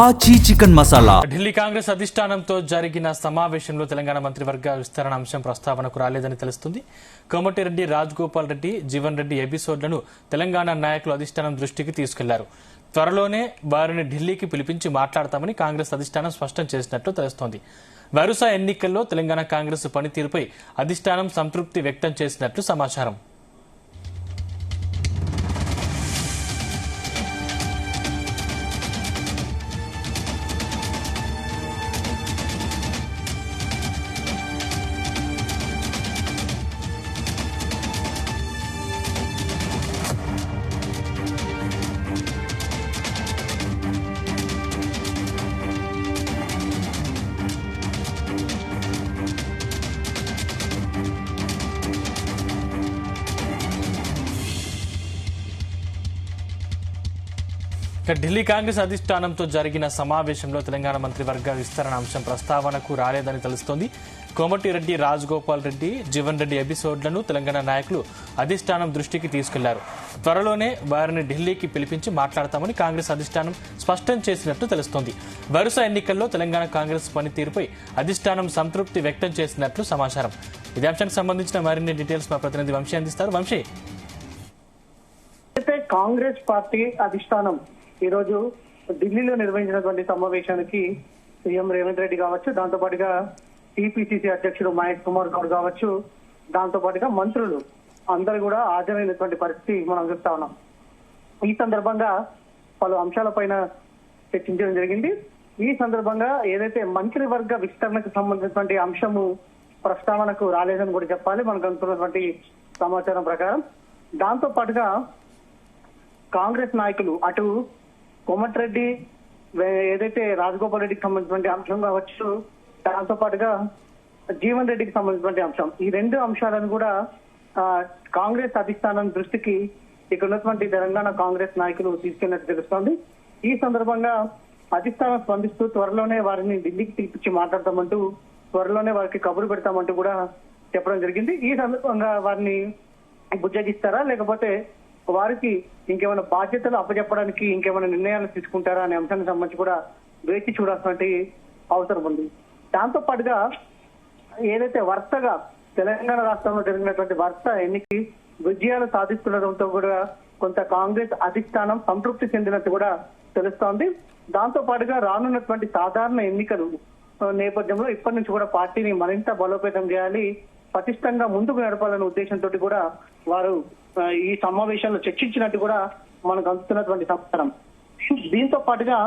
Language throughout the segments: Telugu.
ఆచి చికెన్ మసాలా. ఢిల్లీ కాంగ్రెస్ అధిష్టానంతో జరిగిన సమావేశంలో తెలంగాణ మంత్రివర్గ విస్తరణ అంశం ప్రస్తావనకు రాలేదని తెలుస్తుంది. కోమటిరెడ్డి, రాజగోపాల్ రెడ్డి, జీవన్ రెడ్డి ఎపిసోడ్లను తెలంగాణ నాయకులు అధిష్టానం దృష్టికి తీసుకెళ్లారు. త్వరలోనే వారిని ఢిల్లీకి పిలిపించి మాట్లాడతామని కాంగ్రెస్ అధిష్టానం స్పష్టం చేసినట్లు తెలుస్తోంది. వరుస ఎన్నికల్లో తెలంగాణ కాంగ్రెస్ పనితీరుపై అధిష్టానం సంతృప్తి వ్యక్తం చేసినట్లు సమాచారం. ఢిల్లీ కాంగ్రెస్ అధిష్టానంతో జరిగిన సమావేశంలో తెలంగాణ మంత్రివర్గ విస్తరణ అంశం ప్రస్తావనకు రాలేదని తెలుస్తోంది. కోమటిరెడ్డి, రాజగోపాల్ రెడ్డి, జీవన్ రెడ్డి ఎపిసోడ్లను తెలంగాణ నాయకులు అధిష్టానం దృష్టికి తీసుకెళ్లారు. త్వరలోనే వారిని ఢిల్లీకి పిలిపించి మాట్లాడతామని కాంగ్రెస్ అధిష్టానం స్పష్టం చేసినట్లు తెలుస్తోంది. వరుస ఎన్నికల్లో తెలంగాణ కాంగ్రెస్ పనితీరుపై అధిష్టానం సంతృప్తి వ్యక్తం చేసినట్లు సమాచారం. ఇదే అంశానికి సంబంధించిన మరిన్ని డీటెయిల్స్ మా ప్రతినిధి వంశీ అందిస్తారు. వంశీ, కాంగ్రెస్ పార్టీ అధిష్టానం ఈ రోజు ఢిల్లీలో నిర్వహించినటువంటి సమావేశానికి సీఎం రేవంత్ రెడ్డి కావచ్చు, దాంతో పాటుగా టీపీసీసీ అధ్యక్షుడు మహేష్ కుమార్ గౌడ్ కావచ్చు, దాంతో పాటుగా మంత్రులు అందరూ కూడా హాజరైనటువంటి పరిస్థితి మనం చూస్తా ఉన్నాం. ఈ సందర్భంగా పలు అంశాలపైన చర్చించడం జరిగింది. ఈ సందర్భంగా ఏదైతే మంత్రివర్గ విస్తరణకు సంబంధించినటువంటి అంశము ప్రస్తావనకు రాలేదని కూడా చెప్పాలి మనకు అందుతున్నటువంటి సమాచారం ప్రకారం. దాంతో పాటుగా కాంగ్రెస్ నాయకులు అటు కోమటిరెడ్డి, ఏదైతే రాజగోపాల్ రెడ్డికి సంబంధించినటువంటి అంశం కావచ్చు, దాంతో పాటుగా జీవన్ రెడ్డికి సంబంధించినటువంటి అంశం, ఈ రెండు అంశాలను కూడా కాంగ్రెస్ అధిష్టానం దృష్టికి ఇక్కడ ఉన్నటువంటి తెలంగాణ కాంగ్రెస్ నాయకులు తీసుకెళ్లినట్టు తెలుస్తోంది. ఈ సందర్భంగా అధిష్టానం స్పందిస్తూ త్వరలోనే వారిని ఢిల్లీకి పిలిపించి మాట్లాడతామంటూ, త్వరలోనే వారికి కబురు పెడతామంటూ కూడా చెప్పడం జరిగింది. ఈ సందర్భంగా వారిని బుజ్జగిస్తారా, లేకపోతే వారికి ఇంకేమైనా బాధ్యతలు అప్పచెప్పడానికి ఇంకేమైనా నిర్ణయాలు తీసుకుంటారా అనే అంశానికి సంబంధించి కూడా వేచి చూడాల్సినటువంటి అవసరం ఉంది. దాంతో పాటుగా ఏదైతే వరుసగా తెలంగాణ రాష్ట్రంలో జరిగినటువంటి వరుస ఎన్నికకి విజయాలు సాధిస్తుండటంతో కూడా కొంత కాంగ్రెస్ అధిష్టానం సంతృప్తి చెందినట్టు కూడా తెలుస్తోంది. దాంతో పాటుగా రానున్నటువంటి సాధారణ ఎన్నికలు నేపథ్యంలో ఇప్పటి నుంచి కూడా పార్టీని మరింత బలోపేతం చేయాలి, పటిష్టంగా ముందుకు నడపాలనే ఉద్దేశంతో కూడా వారు ఈ సమావేశంలో చర్చించినట్టు కూడా మనకు అందుతున్నటువంటి సమాచారం. దీంతో పాటుగా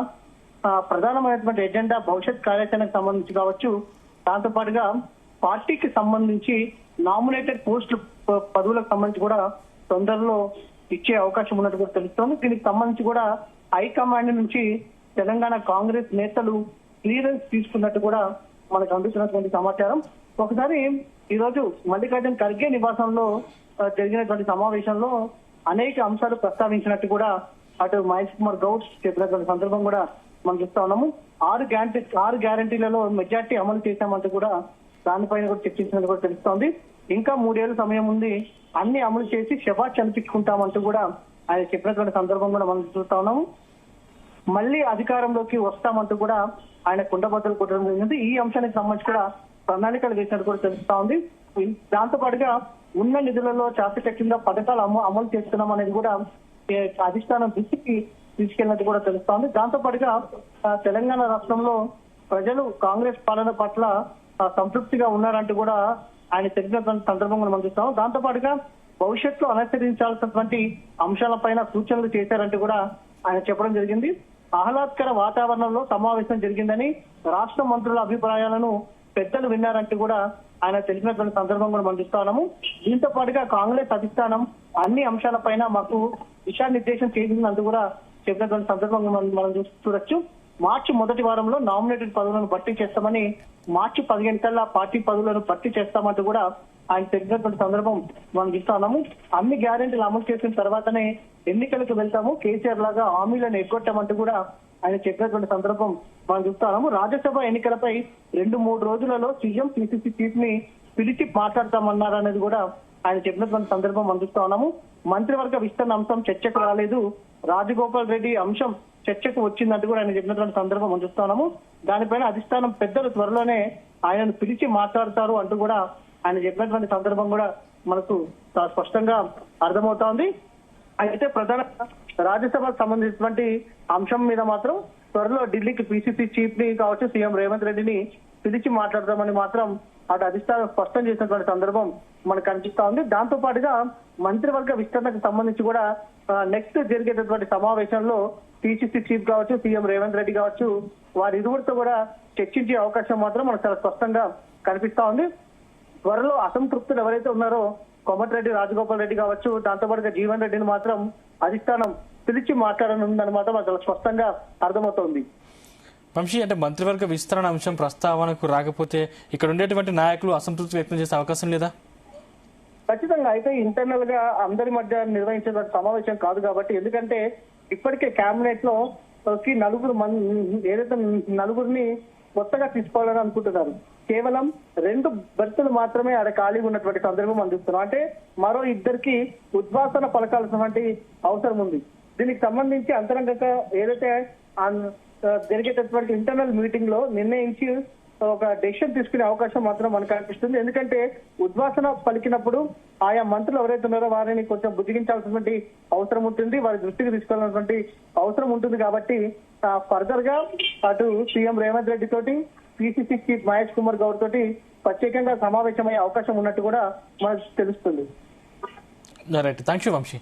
ప్రధానమైనటువంటి ఎజెండా భవిష్యత్ కార్యాచరణకు సంబంధించి కావచ్చు, దాంతో పాటుగా పార్టీకి సంబంధించి నామినేటెడ్ పోస్టు పదవులకు సంబంధించి కూడా తొందరలో ఇచ్చే అవకాశం ఉన్నట్టు కూడా తెలుస్తోంది. దీనికి సంబంధించి కూడా హైకమాండ్ నుంచి తెలంగాణ కాంగ్రెస్ నేతలు క్లియరెన్స్ తీసుకున్నట్టు కూడా మనకు అందుతున్నటువంటి సమాచారం. ఒకసారి ఈ రోజు మల్లికార్జున ఖర్గే నివాసంలో జరిగినటువంటి సమావేశంలో అనేక అంశాలు ప్రస్తావించినట్టు కూడా అటు మహేష్ కుమార్ గౌడ్ చెప్పినటువంటి సందర్భం కూడా మనం చూస్తా ఉన్నాము. 6 గ్యారంటీలలో మెజార్టీ అమలు చేశామంటూ కూడా దానిపైన కూడా చర్చించినట్టు కూడా తెలుస్తోంది. ఇంకా 3 ఏళ్ల సమయం ఉంది, అన్ని అమలు చేసి శభాష్ అనిపించుకుంటామంటూ కూడా ఆయన చెప్పినటువంటి సందర్భం కూడా మనం చూస్తా ఉన్నాము. మళ్ళీ అధికారంలోకి వస్తామంటూ కూడా ఆయన కుండబద్దలు కొట్టడం జరిగింది. ఈ అంశానికి సంబంధించి కూడా ప్రణాళికలు వేసినట్టు కూడా తెలుస్తా ఉంది. దాంతో పాటుగా ఉన్న నిధులలో చాకచక్యంగా పథకాలు అమలు చేస్తున్నాం అనేది కూడా అధిష్టానం దృష్టికి తీసుకెళ్లినట్టు కూడా తెలుస్తోంది. దాంతో పాటుగా తెలంగాణ రాష్ట్రంలో ప్రజలు కాంగ్రెస్ పాలన పట్ల సంతృప్తిగా ఉన్నారంటూ కూడా ఆయన తెలిపినటువంటి సందర్భంగా మనం చూస్తాం. దాంతో పాటుగా భవిష్యత్తులో అనుసరించాల్సినటువంటి అంశాలపైన సూచనలు చేశారంటూ కూడా ఆయన చెప్పడం జరిగింది. ఆహ్లాదకర వాతావరణంలో సమావేశం జరిగిందని, రాష్ట్ర మంత్రుల అభిప్రాయాలను పెద్దలు విన్నారంటూ కూడా ఆయన తెలిపినటువంటి సందర్భం కూడా మనం చూస్తా ఉన్నాము. దీంతో పాటుగా కాంగ్రెస్ అధిష్టానం అన్ని అంశాలపైన మాకు దిశానిర్దేశం చేసిందంటూ కూడా చెప్పినటువంటి సందర్భంగా మనం చూడొచ్చు. మార్చి మొదటి వారంలో నామినేటెడ్ పదవులను భర్తీ చేస్తామని, మార్చి 15 కల్లా పార్టీ పదవులను భర్తీ చేస్తామంటూ కూడా ఆయన తెలిపినటువంటి సందర్భం మనం చూస్తా ఉన్నాము. అన్ని గ్యారెంటీలు అమలు చేసిన తర్వాతనే ఎన్నికలకు వెళ్తాము, కేసీఆర్ లాగా హామీలను ఎగ్గొట్టామంటూ కూడా ఆయన చెప్పినటువంటి సందర్భం మనం చూస్తున్నాము. రాజ్యసభ ఎన్నికలపై 2-3 రోజులలో సీఎం పిసిసి చీఫ్ ని పిలిచి మాట్లాడతామన్నారనేది కూడా ఆయన చెప్పినటువంటి సందర్భం మనం చూస్తా ఉన్నాము. మంత్రివర్గ విస్తరణ అంశం చర్చకు రాలేదు, రాజగోపాల్ రెడ్డి అంశం చర్చకు వచ్చిందంటూ కూడా ఆయన చెప్పినటువంటి సందర్భం మనం చూస్తున్నాము. దానిపైన అధిష్టానం పెద్దలు త్వరలోనే ఆయనను పిలిచి మాట్లాడతారు అంటూ కూడా ఆయన చెప్పినటువంటి సందర్భం కూడా మనకు చాలా స్పష్టంగా అర్థమవుతా ఉంది. అయితే ప్రధానంగా రాజ్యసభకు సంబంధించినటువంటి అంశం మీద మాత్రం త్వరలో ఢిల్లీకి పిసిసి చీఫ్ ని కావచ్చు సీఎం రేవంత్ రెడ్డిని పిలిచి మాట్లాడదామని మాత్రం అటు అధిష్టానం స్పష్టం చేసినటువంటి సందర్భం మనకు కనిపిస్తా ఉంది. దాంతో పాటుగా మంత్రివర్గ విస్తరణకు సంబంధించి కూడా నెక్స్ట్ జరిగేటటువంటి సమావేశంలో పిసిసి చీఫ్ కావచ్చు సీఎం రేవంత్ రెడ్డి కావచ్చు వారి ఇరువురితో కూడా చర్చించే అవకాశం మాత్రం మనకు చాలా స్పష్టంగా కనిపిస్తా ఉంది. త్వరలో అసంతృప్తులు ఎవరైతే ఉన్నారో కోమటిరెడ్డి రాజగోపాల్ రెడ్డి కావచ్చు, దాంతో పాటుగా జీవన్ రెడ్డిని మాత్రం అధిష్టానం పిలిచి మాట్లాడనుందని మాత్రం చాలా స్పష్టంగా అర్థమవుతోంది. వంశీ, అంటే మంత్రివర్గ విస్తరణ అంశం ప్రస్తావనకు రాకపోతే ఇక్కడ ఉండేటువంటి నాయకులు అసంతృప్తి వ్యక్తం చేసే అవకాశం లేదా? ఖచ్చితంగా. అయితే ఇంటర్నల్ గా అందరి మధ్య నిర్వహించిన సమావేశం కాదు కాబట్టి, ఎందుకంటే ఇప్పటికే కేబినెట్ లో ఏదైతే నలుగురిని కొత్తగా తీసుకోవాలని అనుకుంటున్నారు. కేవలం 2 బెర్తులు మాత్రమే ఆడ ఖాళీగా ఉన్నటువంటి సందర్భం అందిస్తున్నాం. అంటే మరో 2కి ఉద్వాసన పలకాల్సినటువంటి అవసరం ఉంది. దీనికి సంబంధించి అంతరంగంగా ఏదైతే జరిగేటటువంటి ఇంటర్నల్ మీటింగ్ లో నిర్ణయించి ఒక డెసిషన్ తీసుకునే అవకాశం మాత్రం మనకు కనిపిస్తుంది. ఎందుకంటే ఉద్వాసన పలికినప్పుడు ఆయా మంత్రులు ఎవరైతే ఉన్నారో వారిని కొంచెం బుజ్జిగించాల్సినటువంటి అవసరం ఉంటుంది, వారి దృష్టికి తీసుకెళ్లాల్సినటువంటి అవసరం ఉంటుంది. కాబట్టి ఫర్దర్ గా అటు సీఎం రేవంత్ రెడ్డి తోటి పిసిసి చీఫ్ మహేష్ కుమార్ గౌడ్ తోటి ప్రత్యేకంగా సమావేశమయ్యే అవకాశం ఉన్నట్టు కూడా మనకు తెలుస్తుంది. Right, thank you Vamsi.